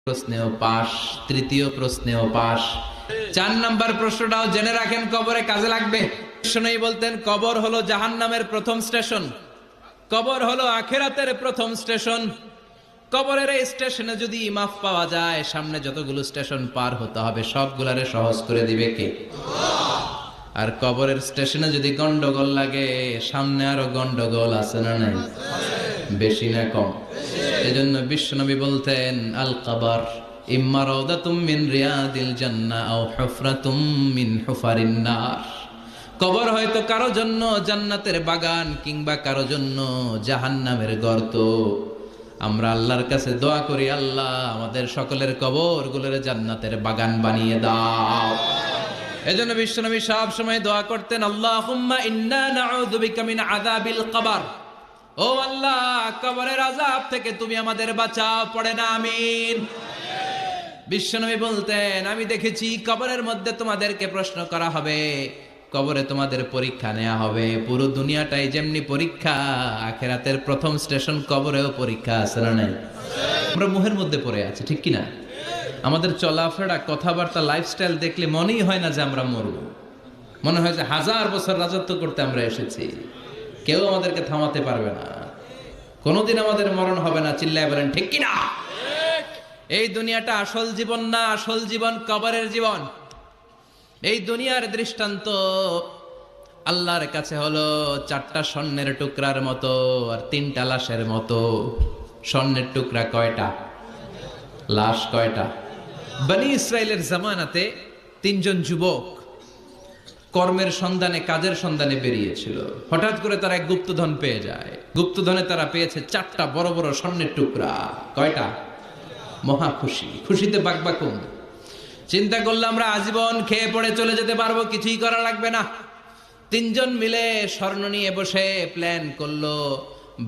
প্রশ্নেও pass, তৃতীয় প্রশ্নেও pass. 4 number প্রশ্নটাও জেনে রাখেন, কবরে কাজে লাগবে। শুনেই বলতেন কবর হলো জাহান্নামের প্রথম স্টেশন, কবর হলো আখিরাতের প্রথম স্টেশন। কবরের এই স্টেশনে যদি মাফ পাওয়া যায়, সামনে যতগুলো স্টেশন পার হতে হবে সবগুলারে সহজ করে দিবে কে? আর কবরের স্টেশনে যদি গন্ডগোল লাগে, সামনে আরো গন্ডগোল আছে না নাই? বেশি না কম? এজন্য বিশ্বনবী বলতেন আল কবর ইম্মা রাউদাতুম মিন রিয়াদিল জান্নাহ আও হুফরাতুম মিন হুফারিন নার। কবর হয়তো কারো জন্য জান্নাতের বাগান, কিংবা কারো জন্য জাহান্নামের গর্ত। আমরা আল্লাহর কাছে দোয়া করি, আল্লাহ আমাদের সকলের কবরগুলোর জান্নাতের বাগান বানিয়ে দাও। এজন্য বিশ্বনবী সব সময় দোয়া করতেন, আল্লাহুম্মা ইন্না নাউযু বিকা মিন আযাবিল কবর। ও আল্লাহ, কবরের আযাব থেকে তুমি আমাদের বাঁচাও। পড়ে না আমিন। বিশ্বনবী বলতেন, আমি দেখেছি কবরের মধ্যে তোমাদেরকে প্রশ্ন করা হবে, কবরে তোমাদের পরীক্ষা নেওয়া হবে। পুরো দুনিয়াটাই যেমনি পরীক্ষা, আখিরাতের প্রথম স্টেশন কবরেও পরীক্ষা আছে না নাই? আমরা মুহের মধ্যে পড়ে আছি, ঠিক কিনা? আমাদের চলাফেরা, কথাবার্তা, লাইফস্টাইল দেখলে মনেই হয় না যে আমরা মরব। মনে হয় যে 1000 বছর রাজত্ব করতে আমরা এসেছি, কেউ আমাদেরকে থামাতে পারবে না, কোনোদিন আমাদের মরণ হবে না। চিল্লায় বলেন ঠিক কিনা? এই দুনিয়াটা আসল জীবন না, আসল জীবন কবরের জীবন। এই দুনিয়ার দৃষ্টান্ত আল্লাহর কাছে হলো 4টা স্বর্ণের টুকরার মতো আর 3টা লাশের মতো। স্বর্ণের টুকরা কয়টা? লাশ কয়টা? বনি ইসরাইলের জামানাতে 3 জন যুবক কর্মের সন্ধানে, কাজের সন্ধানে বেরিয়েছিল। হঠাৎ করে তারা এক গুপ্তধন পেয়ে যায়। গুপ্তধনে তারা পেয়েছে 4টা বড় বড় স্বর্ণের টুকরা। কয়টা? মহা খুশি, খুশিতে বাকবাকুম। চিন্তা করলো আমরা আজীবন খেয়ে পড়ে চলে যেতে পারবো, কিছুই করা লাগবে না। 3 জন মিলে স্বর্ণ নিয়ে বসে প্ল্যান করলো,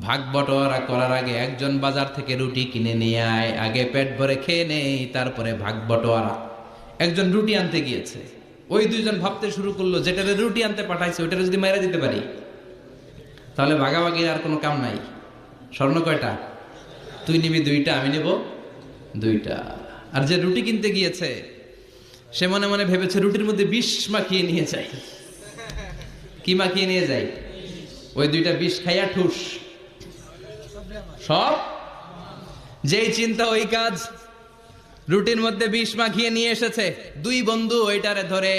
ভাগ বটোয়ারা করার আগে একজন বাজার থেকে রুটি কিনে নিয়ে আয়, আগে পেট ভরে খেয়ে নেই, তারপরে ভাগ বটোয়ারা। একজন রুটি আনতে গিয়েছে, ওই 2 জন ভাবতে শুরু করলো, যেটারে রুটি আনতে পাঠাইছে ওইটারে যদি মেরে দিতে পারি তাহলে ভাগাভাগির আর কোনো কাম নাই। স্বর্ণ কয়টা? তুই নিবি 2টা, আমি নেব 2টা। আর যে রুটি কিনতে গিয়েছে সে মনে মনে ভেবেছে রুটির মধ্যে বিষ মাখিয়ে নিয়ে যাই। কি মাখিয়ে নিয়ে যাই? ওই 2টা বিষ খাইয়া ঠুস সব। যেই চিন্তা ওই কাজ। রুটির মধ্যে বিষ মাখিয়ে নিয়ে এসেছে। 2 বন্ধু ওইটারে ধরে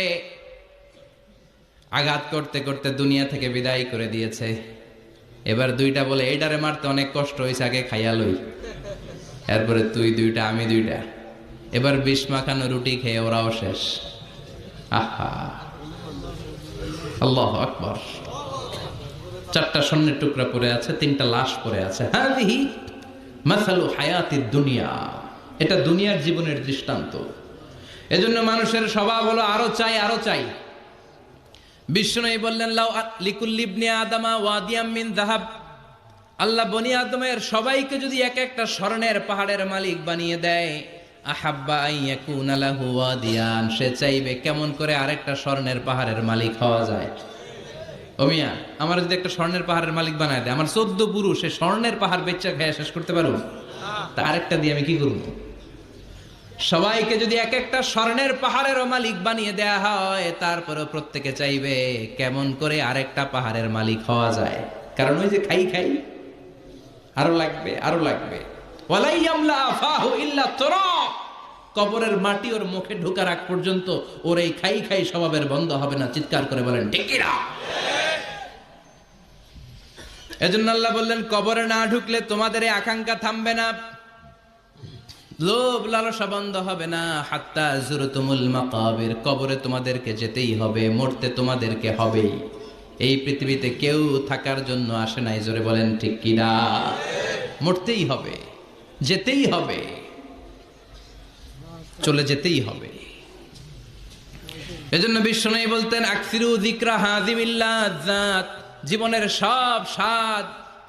আঘাত করতে করতে দুনিয়া থেকে বিদায় করে দিয়েছে। এবার 2টা বলে, এইটারে মারতে অনেক কষ্ট হয়েছে, আগে খাইয়া লই, এরপরে তুই 2টা, আমি 2টা। এবার বিষ মাখানো রুটি খেয়ে ওরাও শেষ। আহা, আল্লাহু আকবার। 4টা স্বর্ণের টুকরা পড়ে আছে, 3টা লাশ পড়ে আছে। হাযিহি মাসালু হায়াতিদ দুনিয়া। এটা দুনিয়ার জীবনের দৃষ্টান্ত। এজন্য মানুষের স্বভাব হলো আরো চাই, আরো চাই। বিষ্ণু বললেন, লাউ লিকুল্লি ইবনি আদামা ওয়াদিয়াম মিন যাহাব। আল্লাহ বনি আদমের সবাইকে যদি এক একটা স্বর্ণের পাহাড়ের মালিক বানিয়ে দেয়, আহাব্বা আন ইয়াকুনা লাহু ওয়াদিয়ান, সে চাইবে কেমন করে আরেকটা স্বর্ণের পাহাড়ের মালিক হওয়া যায়। ও মিয়া, আমার যদি একটা স্বর্ণের পাহাড়ের মালিক বানায় দেয়, আমার 14 পুরুষ সে স্বর্ণের পাহাড় বেচা খেয়ে শেষ করতে পারবো? তা আরেকটা দিয়ে আমি কি করবো? সবাইকে যদি এক একটা স্বর্ণের পাহাড়েরও মালিক বানিয়ে দেয়া হয়, তারপরে প্রত্যেকে চাইবে কেমন করে আরেকটা পাহাড়ের মালিক হওয়া যায়। কারণ ওই যে খাই খাই, আরো লাগবে, আরো লাগবে। ওয়ালাই ইয়ামলা আফাহু ইল্লা তুরাব। কবরের মাটি ওর মুখে ঢোকার আগ পর্যন্ত ওর এই খাই খাই স্বভাবের বন্ধ হবে না। চিৎকার করে বলেন ঠিক কিনা? এজন্য আল্লাহ বললেন, কবরে না ঢুকলে তোমাদের এই আকাঙ্ক্ষা থামবে না, লোভ লালসা বন্ধ হবে না। হাত্তা যুরতুমুল মাকাবির, কবরে তোমাদেরকে যেতেই হবে, মরতে তোমাদেরকে হবেই। এই পৃথিবীতে কেউ থাকার জন্য আসে নাই, জোরে বলেন ঠিক কিনা? মরতেই হবে, যেতেই হবে, চলে যেতেই হবে। এজন্য বিশ্বনবী বলতেন, আকসিরু যিকরা হাযিমিল লাযাত। জীবনের সব স্বাদ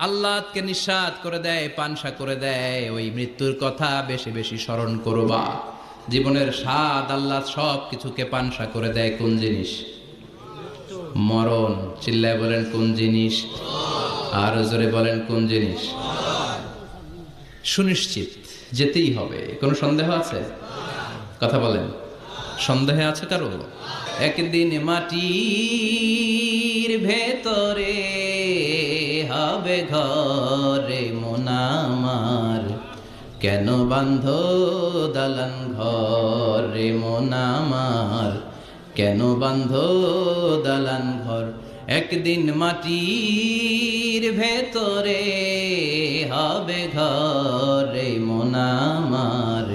আল্লাহকে নিঃস্বাদ করে দেয়, পানসা করে দেয়। ওই মৃত্যুর কথা বেশি বেশি স্মরণ করবা। জীবনের স্বাদ আল্লাহ সব কিছুকে পানসা করে দেয়। কোন জিনিস? মরণ। চিল্লায় বলেন কোন জিনিস? আরো জোরে বলেন কোন জিনিস? সুনিশ্চিত যেতেই হবে, কোনো সন্দেহ আছে? কথা বলেন, সন্দেহে আছে কারো? একদিন মাটির ভেতরে হবে ঘরে মন আমার, কেন বান্ধ দালান ঘর রে মন আমার, কেন বান্ধ দালান ঘর। একদিন মাটির ভেতরে হবে ঘর রে মন আমার,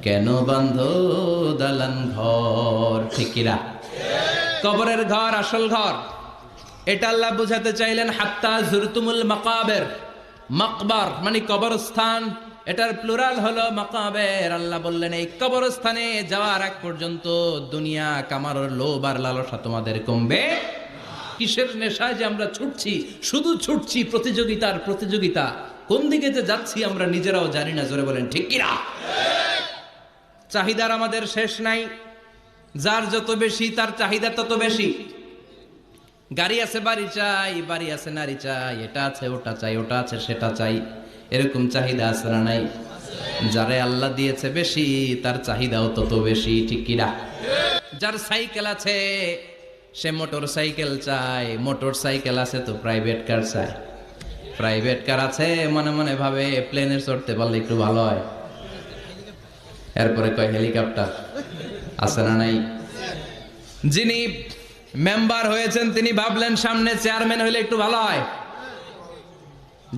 কেন বান্ধ দালান ঘর। ঠিক কিনা? কবরের ঘর আসল ঘর, এটা আল্লাহ বুঝাতে চাইলেন। হাত্তা জুরতুমুল মাকাবের, মাকবার মানে কবরস্থান, এটার প্লুরাল হলো মাকাবের। আল্লাহ বললেন এই কবরস্থানে যাওয়ার আগ পর্যন্ত দুনিয়া কামানোর লোভ আর লালসা তোমাদের কমবে। কিসের নেশায় যে আমরা ছুটছি, শুধু ছুটছি, প্রতিযোগিতার প্রতিযোগিতা, কোন দিকে যে যাচ্ছি আমরা নিজেরাও জানি না। জোরে বলেন ঠিক কিনা? চাহিদার আমাদের শেষ নাই, যার যত বেশি তার চাহিদা তত বেশি। গাড়ি আছে বাড়ি চাই, বাড়ি আছে নারী চাই, এটা আছে ওটা চাই, ওটা আছে সেটা চাই, এরকম চাহিদা আছে না নাই? যারে আল্লাহ দিয়েছে বেশি তার চাহিদাও তত বেশি। ঠিক কিনা? যার সাইকেল আছে সে মোটর সাইকেল চায়, মোটর সাইকেল আছে তো প্রাইভেট কার চায়, প্রাইভেট কার আছে মনে মনে ভাবে প্লেনে চড়তে পারলে একটু ভালো হয়, এরপরে কয় হেলিকপ্টার। আছে না নাই? যিনি মেম্বার হয়েছেন তিনি ভাবলেন সামনে চেয়ারম্যান হইলে একটু ভালো হয়।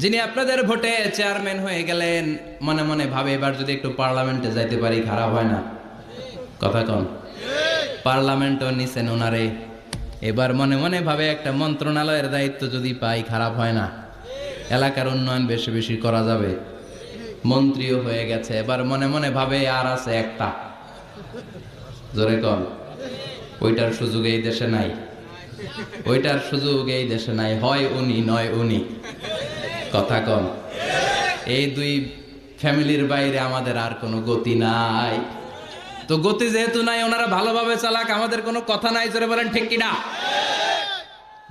যিনি আপনাদের ভোটে চেয়ারম্যান হয়ে গেলেন মনে মনে ভাবে এবার যদি একটু পার্লামেন্টে যাইতে পারি খারাপ হয় না। কথা কন, পার্লামেন্টও নিছেন ওনারে, এবার মনে মনে ভাবে একটা মন্ত্রণালয়ের দায়িত্ব যদি পাই খারাপ হয় না, এলাকার উন্নয়ন বেশি বেশি করা যাবে। মন্ত্রীও হয়ে গেছে, এবার মনে মনে ভাবে আর আছে একটা। জোরে কন, ওইটার সুযোগ এই দেশে নাই, ওইটার সুযোগ এই দেশে নাই, হয় উনি নয় উনি। কথা কন, এই দুই ফ্যামিলির বাইরে আমাদের আর কোনো গতি নাই। তো গতি যেহেতু নাই, ওনারা ভালোভাবে চালাক, আমাদের কোনো কথা নাই। জোরে বলেন ঠিক কিনা?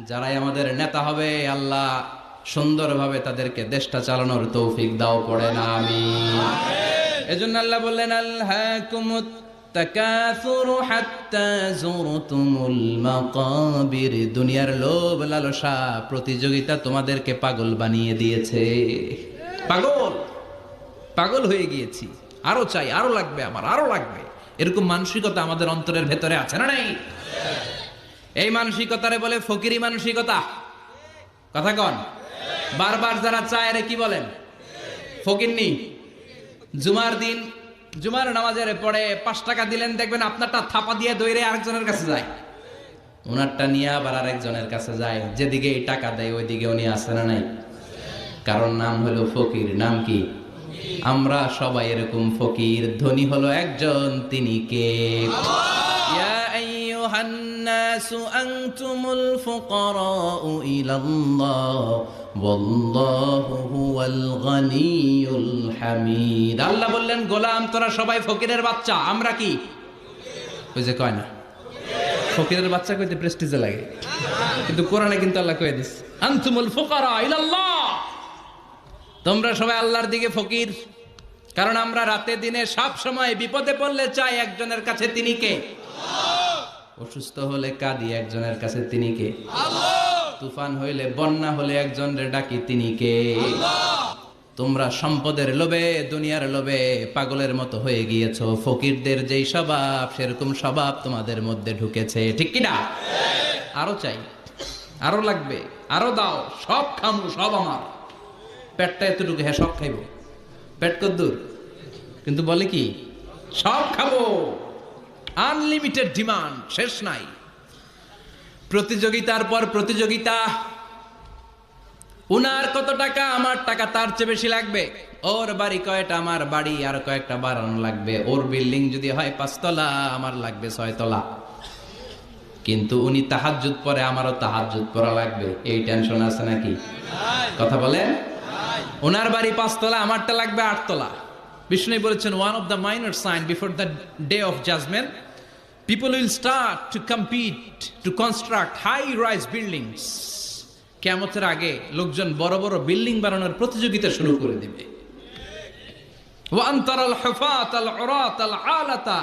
যারাই আমাদের নেতা হবে আল্লাহ সুন্দরভাবে তাদেরকে দেশটা চালানোর তৌফিক দাও, পড়ে না আমিন। এজন্য আল্লাহ বললেন আলহাকুমুত তাকাসুরু হাত্তা যুরতুমুল মাকাবির, দুনিয়ার লোভ লালসা প্রতিযোগিতা তোমাদেরকে পাগল বানিয়ে দিয়েছে। পাগল পাগল হয়ে গিয়েছি, আরো চাই, আরো লাগবে আমার, আরো লাগবে, এরকম মানসিকতা আমাদের অন্তরের ভেতরে আছে না নাই? এই মানসিকতারে বলে ফকিরি মানসিকতা। কথা কন, বারবার যারা চায় রে কি বলেন? ফকিরনি। জুমার দিন জুমার নামাজের পরে 5 টাকা দিলেন, দেখবেন আপনারটা থাপা দিয়ে দৌড়ে আরেকজনের কাছে যায়, ওনারটা নিয়ে আবার আরেকজনের কাছে যায়। যেদিকে এই টাকা দেয় ওইদিকে উনি আসে না নাই? কারণ নাম হলো ফকির। নাম কি? আমরা সবাই এরকম ফকির। ধনী হলো একজন, তিনি কে? ইয়া আইয়ুহান নাসু আনতুমুল ফুকারাউ ইলাল্লাহ ওয়াল্লাহু হুয়াল গনিয়ুল হামিদ। আল্লাহ বললেন গোলাম তোরা সবাই ফকিরের বাচ্চা। আমরা কি? ওই যে কয় না ফকিরের বাচ্চা কইতে প্রেস্টিজে লাগে, কিন্তু কোরআনে কিন্তু আল্লাহ কয়ে দিস আনতুমুল ফুকারা ইলাল্লাহ, তোমরা সবাই আল্লাহর দিকে ফকির। কারণ আমরা রাতে দিনে সব সময় বিপদে পড়লে চাই একজনের কাছে, তিনি কে? অসুস্থ হলে কাঁদি একজনের কাছে, তিনি কে? তুফান হইলে বন্যা হলে একজন রে ডাকি, তিনি কে? তোমরা সম্পদের লোভে দুনিয়ার লোভে পাগলের মতো হয়ে গিয়েছো। ফকিরদের যেই স্বভাব সেরকম স্বভাব তোমাদের মধ্যে ঢুকেছে। ঠিক কিনা? আরো চাই, আরো লাগবে, আরো দাও, সব খামু, সব আমার। পেটটা এতটুকু, হ্যাঁ সব খাইব। পেট কদ্দুর, কিন্তু বলে কি সব খাবো। আনলিমিটেড ডিমান্ড, শেষ নাই। প্রতিযোগিতার পর প্রতিযোগিতা। উনার কত টাকা, আমার টাকা তার চেয়ে বেশি লাগবে। ওর বাড়ি কয়টা, আমার বাড়ি আর কয়েকটা বাড়ানো লাগবে। ওর বিল্ডিং যদি হয় 5 তলা, আমার লাগবে 6 তলা। কিন্তু উনি তাহাজ্জুদ পড়ে, আমারও তাহাজ্জুদ পড়া লাগবে। এই টেনশন আছে নাকি? কথা বলেন। ওনার বাড়ি 5 তলা, আমারটা লাগবে 8 তলা। বিষ্ণু বলেছেন one of the minor sign before the day of judgement, people will start to compete to construct high rise buildings. কিয়ামতের আগে লোকজন বড় বড় বিল্ডিং বানানোর প্রতিযোগিতা শুরু করে দিবে। ওয়া আনতারাল হুফাতাল উরাতাল আলাতা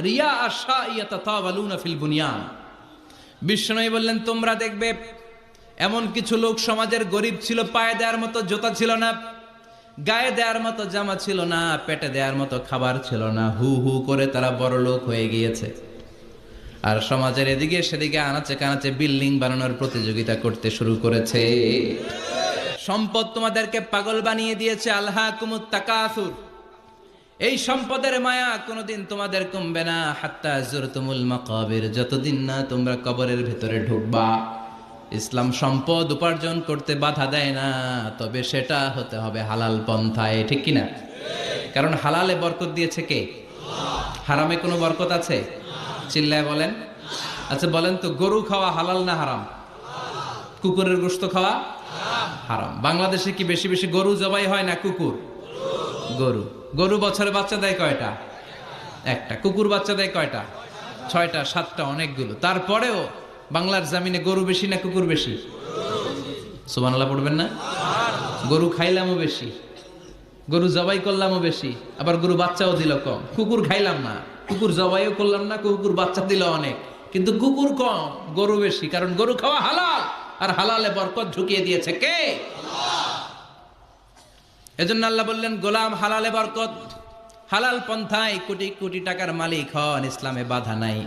রিয়া আশাইয়াতা তাওয়ালুনা ফিল বুনিয়ান। বিষ্ণু বললেন তোমরা দেখবে এমন কিছু লোক সমাজের গরিব ছিল, পায়ে দেওয়ার মতো জুতা ছিল না, গায়ে দেওয়ার মতো জামা ছিল না, পেটে দেওয়ার মতো খাবার ছিল না, হু হু করে তারা বড় লোক হয়ে গিয়েছে। আর সমাজের এদিকে সেদিকে আনাচে কানাচে বিল্ডিং বানানোর প্রতিযোগিতা করতে শুরু করেছে। সম্পদ তোমাদেরকে পাগল বানিয়ে দিয়েছে। আলহাকুমুত তাকাসুর, এই সম্পদের মায়া কোনোদিন তোমাদের কমবে না। হাত্তা যুরতুমুল মাকাবির, যতদিন না তোমরা কবরের ভেতরে ঢুকবা। ইসলাম সম্পদ উপার্জন করতে বাধা দেয় না, তবে সেটা হতে হবে হালাল পন্থায়, ঠিক কিনা? কারণ হালালে বরকত দিয়েছে কে? হারামে কোনো বরকত আছে? চিল্লায় বলেন। আচ্ছা বলেন তো, গরু খাওয়া হালাল না হারাম? কুকুরের গোশত খাওয়া হারাম। বাংলাদেশে কি বেশি বেশি গরু জবাই হয় না কুকুর? গরু। গরু বছরে বাচ্চা দেয় কয়টা? একটা। কুকুর বাচ্চা দেয় কয়টা? 6টা 7টা, অনেকগুলো। তারপরেও বাংলার জমিনে গরু বেশি না কুকুর বেশি? সুবহানাল্লাহ পড়বেন না? গরু খাইলামও বেশি, গরু জবাই করলামও বেশি, আবার গরু বাচ্চাও দিল কম। কুকুর খাইলাম না, কুকুর জবাইও করলাম না, কুকুর বাচ্চা দিল অনেক, কিন্তু কুকুর কম, গরু বেশি। কারণ গরু খাওয়া হালাল, আর হালালে বরকত ঢুকিয়ে দিয়েছে কে? এজন্য আল্লাহ বললেন গোলাম হালালে বরকত, হালাল পন্থায় কোটি কোটি টাকার মালিক হন, ইসলামে বাধা নাই।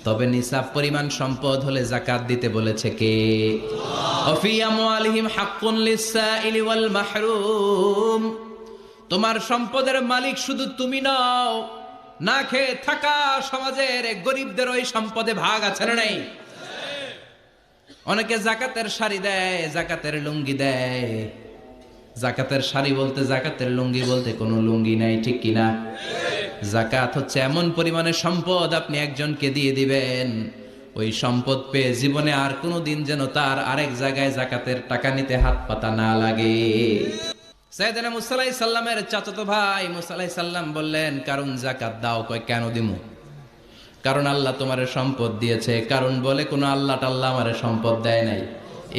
তবে নিসাব পরিমাণ সম্পদ হলে যাকাত দিতে বলেছে কে? ওয়াফি আমওয়ালিহিম হাক্কুন লিসসাইলি ওয়াল মাহরুম। তোমার সম্পদের মালিক শুধু তুমি নও, না খেয়ে থাকা সমাজের গরিবদের ওই সম্পদে ভাগ আছে না নাই? অনেকে যাকাতের শাড়ি দেয়, যাকাতের লুঙ্গি দেয়। যাকাতের শাড়ি বলতে, যাকাতের লুঙ্গি বলতে কোনো লুঙ্গি নাই, ঠিক কিনা? যাকাত হচ্ছে এমন পরিমাণে সম্পদ আপনি একজনকে দিয়ে দিবেন, ওই সম্পদ পেয়ে জীবনে আর কোনো দিন যেন তার আরেক জায়গায় যাকাতের টাকা নিতে হাত পাতা না লাগে। সাইয়েদনা মুসা আলাইহিস সালামের চাচাতো ভাই মুসা আলাইহিস সালাম বললেন কারণ যাকাত দাও। কয় কেন দিমু? কারণ আল্লাহ তোমারে সম্পদ দিয়েছে। কারণ বলে কোন আল্লাহ টাল্লাহ আমারে সম্পদ দেয় নাই।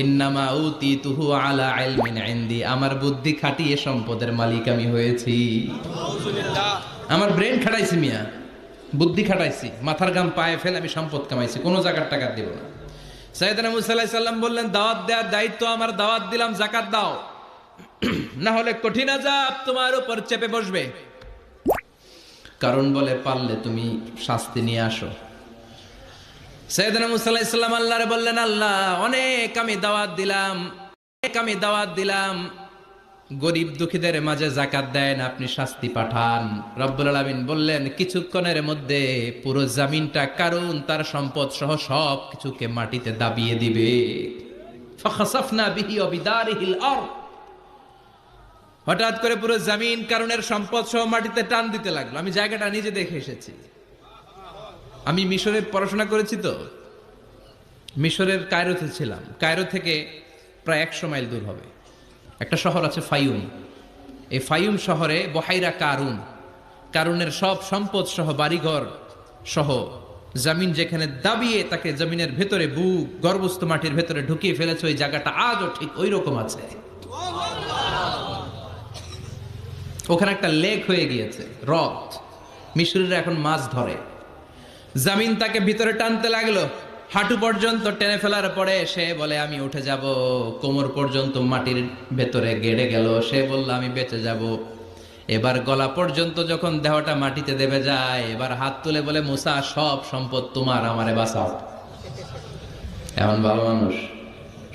ইন্নামা উতিতুহু আলা ইলমিন ইনদি, আমার বুদ্ধি খাটিয়ে সম্পদের মালিক আমি হয়েছি। আমার ব্রেন খাটাইছি মিয়া, বুদ্ধি খাটাইছি, মাথার ঘাম পায়ে ফেলে আমি সম্পদ কামাইছি, কোনো জাকাত টাকা দিব না। সাইয়েদনা মুসা আলাইহিস সালাম বললেন দাওয়াত দেওয়ার দায়িত্ব আমার, দাওয়াত দিলাম, যাকাত দাও, না হলে কঠিন আযাব তোমার উপর চেপে বসবে। কারণ বলে পারলে তুমি শাস্তি নিয়ে আসো। সাইয়েদনা মুসা আলাইহিস সালাম আল্লাহরে বললেন আল্লাহ অনেক আমি দাওয়াত দিলাম, গরিব দুঃখীদের মাঝে যাকাত দেন, আপনি শাস্তি পাঠান। রব্বুল আলামিন বললেন কিছুক্ষণের মধ্যে পুরো জমিনটা কারুন তার সম্পদ সহ সব কিছুকে মাটিতে দাবিয়ে দিবে। ফাখাসাফনা বিহি ওয়া বিদারিহিল আরদ, হঠাৎ করে পুরো জমিন কারুনের সম্পদ সহ মাটিতে টান দিতে লাগলো। আমি জায়গাটা নিজে দেখে এসেছি। আমি মিশরে পড়াশোনা করেছি, তো মিশরের কায়রোতে ছিলাম। কায়রো থেকে প্রায় 100 মাইল দূর হবে একটা শহর আছে ফাইউম। এই ফাইউম শহরে বহাইরা কারুনের সব সম্পদ সহ বাড়িঘর সহ জমিন যেখানে দাবিয়ে তাকে জমিনের ভেতরে গর্ভস্থ মাটির ভেতরে ঢুকিয়ে ফেলেছে, ওই জায়গাটা আজও ঠিক ওই রকম আছে। ওখানে একটা লেক হয়ে গিয়েছে, হ্রদ। মিশরীরা এখন মাছ ধরে। জমিন তাকে ভিতরে টানতে লাগলো, হাঁটু পর্যন্ত টেনে ফেলার পরে সে বলে আমি উঠে যাব। কোমর পর্যন্ত মাটির ভেতরে গেড়ে গেল, সে বলল আমি বেঁচে যাব। এবার গলা পর্যন্ত যখন দেহটা মাটিতে দেবে যায়, এবার হাত তুলে বলে মুসা সব সম্পদ তোমার, আমারে বাঁচাও। এমন ভালো মানুষ,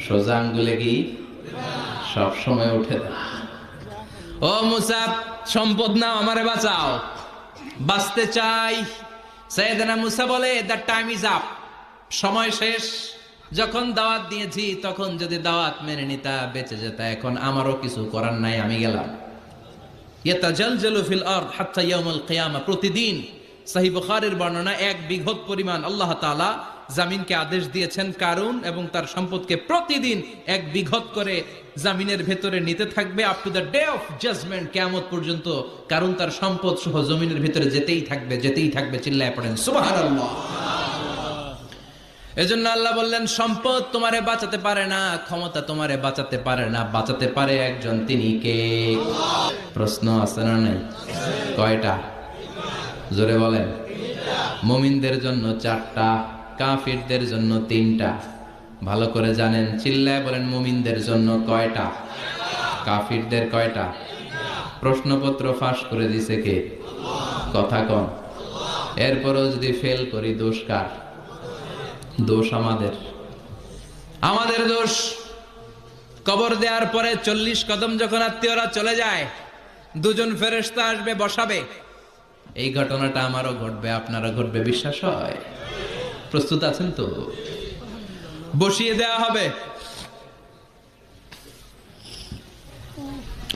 সোজা আঙ্গুলে কি সব সময় উঠে দেয়, ও মুসা সম্পদ নাও, আমারে বাঁচাও, বাঁচতে চাই। সাইয়েদনা মুসা বলে দ্য টাইম ইজ আপ, সময় শেষ। যখন দাওয়াত দিয়েছি তখন যদি দাওয়াত মেনে নিতা বেঁচে যেতা, এখন আমারও কিছু করার নাই, আমি গেলাম। ইয়াতাজালজালু ফিল আরদ হাত্তা ইয়াউমুল কিয়ামা, প্রতিদিন সহিহ বুখারীর বর্ণনা 1 বিঘত পরিমাণ আল্লাহ তাআলা জামিনকে আদেশ দিয়েছেন কারুন এবং তার সম্পদকে প্রতিদিন 1 বিঘত করে জামিনের ভেতরে নিতে থাকবে, up to the day of judgement, কিয়ামত পর্যন্ত কারুন তার সম্পদ সহ জমিনের ভেতরে যেতেই থাকবে। চিল্লায় পড়েন সুবহানাল্লাহ। এজন্য আল্লাহ বললেন, সম্পদ তোমারে বাঁচাতে পারে না, ক্ষমতা তোমারে বাঁচাতে পারে না, বাঁচাতে পারে একজন, তিনি কে? প্রশ্ন আছে না নাই? কয়টা? জোরে বলেন। মুমিনদের জন্য 4টা, কাফিরদের জন্য 3টা। ভালো করে জানেন, চিল্লায় বলেন, মুমিনদের জন্য কয়টা, কাফিরদের কয়টা? প্রশ্নপত্র ফাঁস করে দিছে কে? কথা কন। এরপরও যদি ফেল করি, দোষ কার? দোষ আমাদের, আমাদের দোষ। কবর দেওয়ার পরে 40 কদম যখন আত্মীয়রা চলে যায়, 2জন ফেরেশতা আসবে, বসাবে। এই ঘটনাটা আমারও ঘটবে, আপনারও ঘটবে, বিশ্বাস হয়? প্রস্তুত আছেন তো? বসিয়ে দেওয়া হবে।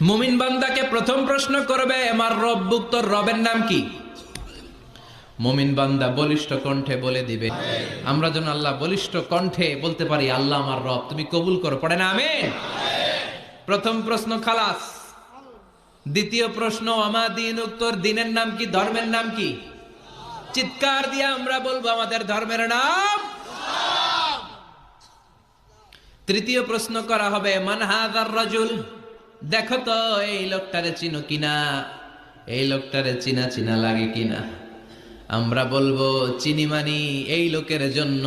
মুমিন বান্দাকে প্রথম প্রশ্ন করবে, আমার রব্বুক, তোর রবের নাম কি? মুমিন বান্দা বলিষ্ঠ কণ্ঠে বলে দিবে। আমরা যেন আল্লাহ বলিষ্ঠ কণ্ঠে বলতে পারি, আল্লাহ আমার রব, তুমি কবুল করো। পড়ে না আমিন? প্রথম প্রশ্ন খালাস। দ্বিতীয় প্রশ্ন, আমা দীনুক, তোর দিনের নাম কি, ধর্মের নাম কি? চিৎকার দিয়ে আমরা বলবো, আমাদের ধর্মের নাম। তৃতীয় প্রশ্ন করা হবে, মান হাযার রাজুল, দেখো তো এই লোকটারে চিনো কিনা, এই লোকটারে চিনা চিনা লাগে কিনা। আমরা বলবো, চিনি মানি, এই লোকের জন্য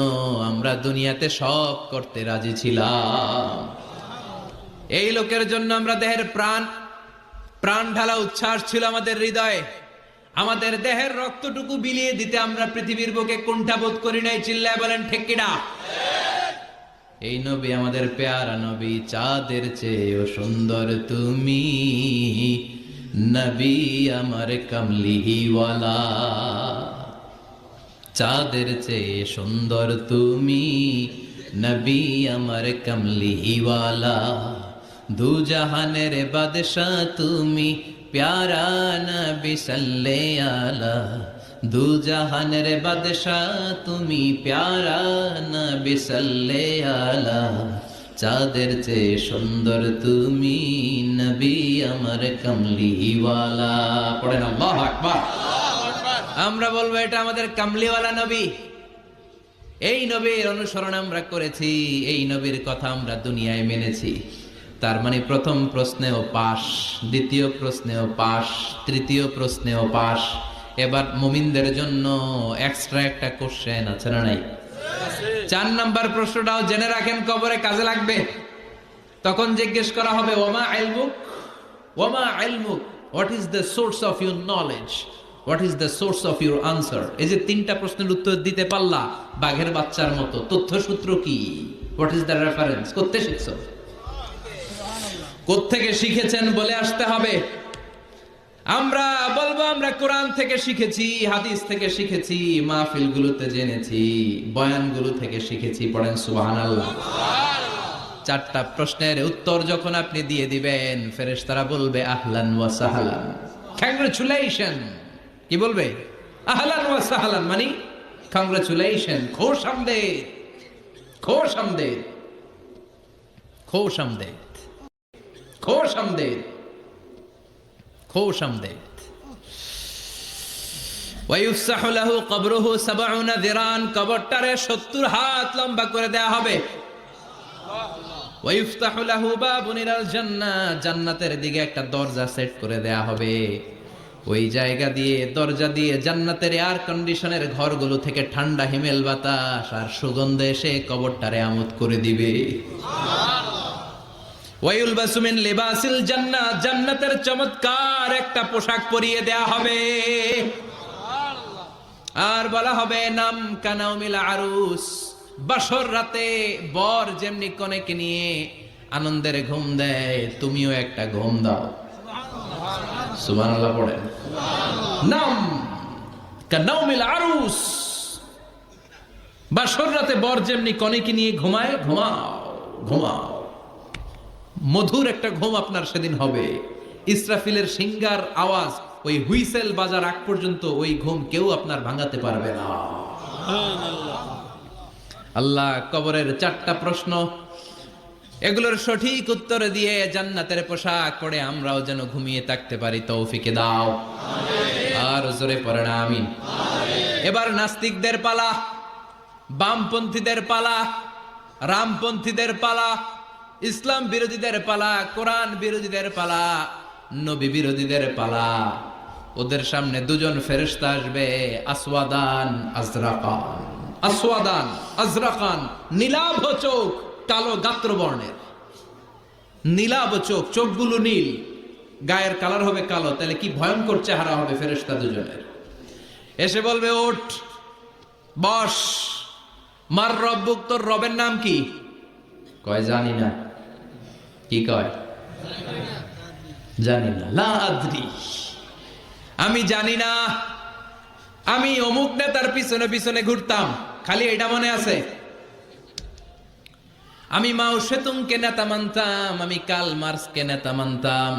আমরা দুনিয়াতে সব করতে রাজি ছিলাম। এই লোকের জন্য আমরা দেহের প্রাণ ঢালা উচ্ছ্বাস ছিল আমাদের হৃদয়ে। আমাদের দেহের রক্তটুকু বিলিয়ে দিতে আমরা পৃথিবীর বুকে কুণ্ঠাবোধ করি নাই। চিল্লায় বলেন ঠিক কিনা? এই নবী আমাদের পেয়ারা নবী, চাঁদের চেয়েও সুন্দর তুমি, নবী আমার কামলিওয়ালা। চাঁদের চেয়ে সুন্দর তুমি, নবী আমার কামলিওয়ালা। দু জাহানের বাদশাহ তুমি, প্যারা নবী সাল্লে আলা। দু জাহানের বাদশাহ তুমি, প্যারা নবী সাল্লে আলা। চাঁদের চেয়ে সুন্দর তুমি, নবী আমার কামলিওয়ালা। পড়েন আল্লাহু আকবার। আমরা বলবো, এটা আমাদের কামলিওয়ালা নবী। এই নবীর অনুসরণ আমরা করেছি, এই নবীর কথা আমরা দুনিয়ায় মেনেছি। তার মানে প্রথম প্রশ্নেও পাস, দ্বিতীয় প্রশ্নেও পাস, তৃতীয় প্রশ্নেও পাস। এবার মুমিনদের জন্য এক্সট্রা একটা কোশ্চেন আছে না নাই? 4 নাম্বার প্রশ্নটাও জেনে রাখেন, কবরে কাজে লাগবে। তখন জিজ্ঞেস করা হবে, ওমা ইলমুক, ওমা ইলমুক, what is the source of your knowledge, what is the source of your answer. এই যে 3টা প্রশ্নের উত্তর দিতে পারলা বাঘের বাচ্চার মতো, তথ্যসূত্র কি? What is the reference? করতে শিখছো, কোত্থেকে শিখেছেন বলে আসতে হবে। আমরা বলবো, আমরা কোরআন থেকে শিখেছি, হাদিস থেকে শিখেছি, মাহফিলগুলোতে জেনেছি, বয়ানগুলো থেকে শিখেছি। পড়েন সুবহানাল্লাহ। 4টা প্রশ্নের উত্তর যখন আপনি দিয়ে দিবেন, ফেরেশতারা বলবে আহলান ওয়া সাহলান, কংগ্রাচুলেশন। কি বলবে? আহলান ওয়া সাহলান, মানে কংগ্রাচুলেশন, খোশ আমদেদ, খোশ আমদেদ, খোশ আমদেদ, খোশ আমদেদ, খোশ আমদেদ। ওয়ায়ুফসাহু লাহু কবরুহু 70 যিরান, কবরটারে 70 হাত লম্বা করে দেয়া হবে। ওয়ায়ুফতাহু লাহু বাবুন ইলাল জান্নাহ, জান্নাতের দিকে একটা দরজা সেট করে দেয়া হবে। ওই জায়গা দিয়ে, দরজা দিয়ে জান্নাতের এয়ার কন্ডিশনের ঘরগুলো থেকে ঠান্ডা হিমেল বাতাস আর সুগন্ধ এসে কবরটারে আমোদ করে দিবে। ওয়ায়ুলবাসু মিন লিবাসিল জান্নাহ, জান্নাতের চমৎকার একটা পোশাক পরিয়ে দেয়া হবে। আর বলা হবে, নাম কানাউমিল আরুস, বাসর রাতে বর যেমনি কনেকে নিয়ে আনন্দের ঘুম দেয়, তুমিও একটা ঘুম দাও। সুবহানাল্লাহ পড়েন। নাম কানাউমিল আরুস, বাসর রাতে বর যেমনি কনেকে নিয়ে ঘুমায়, ঘুমাও, ঘুমাও। মধুর একটা ঘুম আপনার সেদিন হবে। ইসরাফিলের সিঙ্গার আওয়াজ, ওই হুইসেল বাজার আগ পর্যন্ত ওই ঘুম কেউ আপনার ভাঙাতে পারবে না। আল্লাহ কবরের 4টা প্রশ্ন, এগুলোর সঠিক উত্তর দিয়ে জান্নাতের পোশাক পরে আমরাও যেন ঘুমিয়ে থাকতে পারি, তৌফিকে দাও। আর জোরে পড়ে না আমিন। এবার নাস্তিকদের পালা। বামপন্থীদের পালা, রামপন্থীদের পালা, ইসলাম বিরোধীদের পালা, কোরআন বিরোধীদের পালা, নবী বিরোধীদের পালা। ওদের সামনে দুজন ফেরেশতা আসবে, আসওয়াদান আজরাকান। আসওয়াদান আজরাকান, নীলাভ চোখ, কালো গাত্রবর্ণের। নীলাভ চোখ, চোখগুলো নীল, গায়ের কালার হবে কালো। তাহলে কি ভয়ঙ্কর চেহারা হবে ফেরেশতা দুজনের। এসে বলবে, ওঠ, বস। মার রব্বুক, তোর রবের নাম কি? কয় জানি না। কি কয়? জানি না। লা আদ্রি, আমি জানি না। আমি অমুক নেতার পিছনে পিছনে ঘুরতাম, খালি এটা মনে আছে। আমি মাও সেতুংকে নেতা মানতাম, আমি কার্ল মার্কসকে নেতা মানতাম,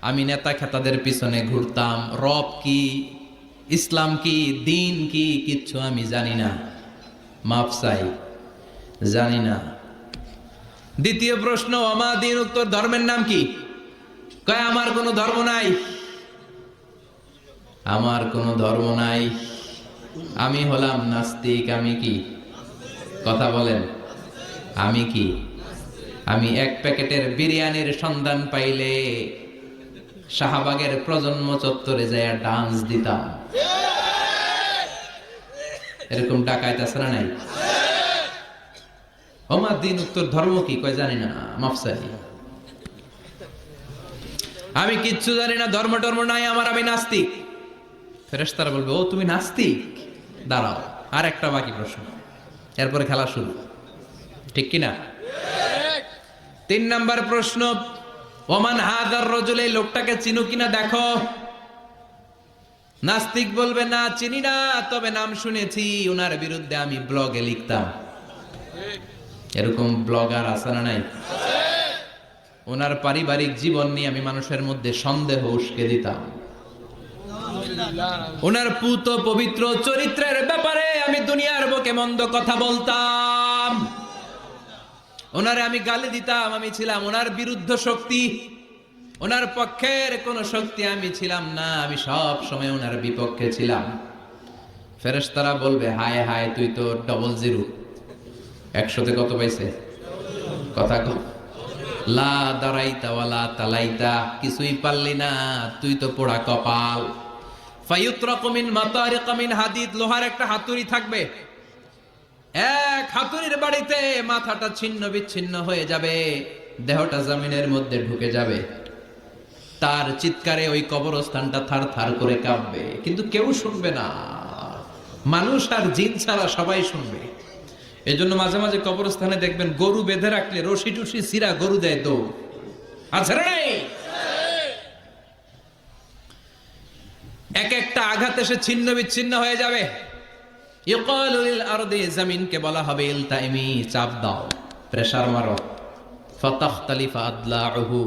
আমি নেতা খেতাদের পিছনে ঘুরতাম। রব কি, ইসলাম কি, দিন কি, কিচ্ছু আমি জানি না। মাফ চাই, জানি না। দ্বিতীয় প্রশ্ন, আমা দিন, উত্তর ধর্মের নাম কি? কয় আমার কোনো ধর্ম নাই, আমার কোনো ধর্ম নাই, আমি হলাম নাস্তিক। আমি কি? কথা বলেন, আমি কি? আমি এক প্যাকেটের বিরিয়ানির সন্ধান পাইলে শাহবাগের প্রজন্ম চত্বরে যায় ডান্স দিতাম। এরকম ডাকাইত আছে না নাই? ওমা দিন, উত্তর ধর্ম কি? কয় জানি না, মাফসারি। আমি কিচ্ছু জানি না, ধর্ম টর্ম নাই আমার, আমি নাস্তিক। ফেরেশতারা বলবে, ও তুমি নাস্তিক, দাঁড়াও, আর একটা বাকি প্রশ্ন, এরপরে খেলা শুরু। ঠিক কিনা? 3 নাম্বার প্রশ্ন, ওমান হাদার রাজুল, এই লোকটাকে চিনো কিনা দেখো। নাস্তিক বলবে, না চিনি না, তবে নাম শুনেছি, ওনার বিরুদ্ধে আমি ব্লগে লিখতাম। এরকম ব্লগার আছে না নাই? ওনার পারিবারিক জীবন নিয়ে আমি মানুষের মধ্যে সন্দেহ উস্কে দিতাম। ওনার পুত পবিত্র চরিত্রের ব্যাপারে আমি দুনিয়ার বুকে মন্দ কথা বলতাম। ওনারে আমি গালি দিতাম। আমি ছিলাম ওনার বিরুদ্ধ শক্তি, ওনার পক্ষের কোন শক্তি আমি ছিলাম না, আমি সব সময় ওনার বিপক্ষে ছিলাম। ফেরেশতারা বলবে, হায় হায়, তুই তো ডবল জিরো। 100তে কত পাইছে? কথা কম। লা দারাইতা ওয়ালা তালাইতা, কিছুই পারলি না, তুই তো পোড়া কপাল। ফায়ুতরাকু মিন মাতারিক মিন হাদিদ, লোহার একটা হাতুড়ি থাকবে, এক হাতুড়ির বাড়িতে মাথাটা ছিন্ন বিচ্ছিন্ন হয়ে যাবে, দেহটা জমিনের মধ্যে ঢুকে যাবে। তার চিৎকারে ওই কবরস্থানটা থার থার করে কাঁপবে, কিন্তু কেউ শুনবে না। মানুষ আর জিন ছাড়া সবাই শুনবে। এজন্য মাঝে মাঝে কবরস্থানে দেখবেন গরু বেঁধে রাখলে রশি টুসি সিরা গরু দেয় দৌড়। আছে না? এক একটা আঘাত এসে ছিন্ন বিচ্ছিন্ন হয়ে যাবে। ইউকালু লিল আরদি, জমিনকে বলা হবে, ইলতাইমি, চাপ দাও, প্রেসার মারো। ফাতাখতালিফা আদলাউহু,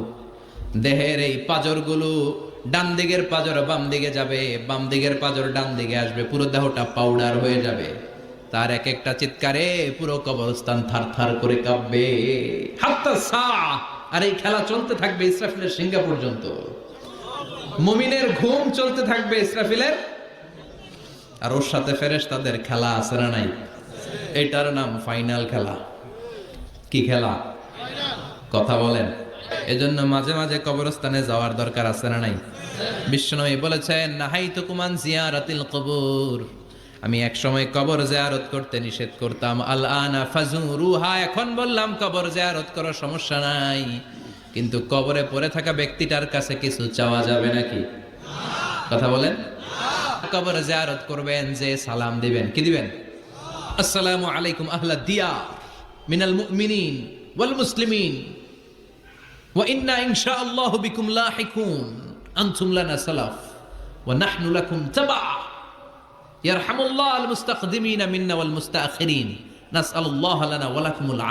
দেহের এই পাজরগুলো, ডান দিকের পাজর বাম দিকে যাবে, বাম দিকের পাজর ডান দিকে আসবে, পুরো দেহটা পাউডার হয়ে যাবে। তার এক একটা চিৎকারে পুরো কবরস্থান থার থার করে কাঁপবে। হাত্তা সা, আর এই খেলা চলতে থাকবে ইসরাফিলের সিংহা পর্যন্ত। মুমিনের ঘুম চলতে থাকবে ইসরাফিলের, আর ওর সাথে ফেরেশতাদের খেলা আছে না নাই? এটার নাম ফাইনাল খেলা। কি খেলা? কথা বলেন। এজন্য মাঝে মাঝে কবরস্থানে যাওয়ার দরকার আছে না নাই? বিশ্বনবী বলেছেন, নাহাইতুকুম আন জিয়ারাতিল কবুর, আমি এক সময় কবর জিয়ারত করতে নিষেধ করতাম। আল আনা ফাজুরুহা, এখন বললাম কবর জিয়ারত করার সমস্যা নাই, কিন্তু কবরে পড়ে থাকা ব্যক্তিটার কাছে কিছু চাওয়া যাবে নাকি? কথা বলেন। কবর জিয়ারত করবেন, যে সালাম দিবেন, কি দিবেন? আসসালামু আলাইকুম আহলা দিয়ার মিনাল মুমিনিন ওয়াল মুসলিমিন ওয়া ইন্না ইনশাআল্লাহু বিকুম লাহিকুন, আনতুম লানা সালাফ ওয়া নাহনু লাকুম তাবা, ইয়ারহামুল্লাহ আল মুস্তাকদিমিনা মিন্না ওয়াল মুস্তাখিরিন, নাসআলুল্লাহ লানা ওয়া লাকুমুল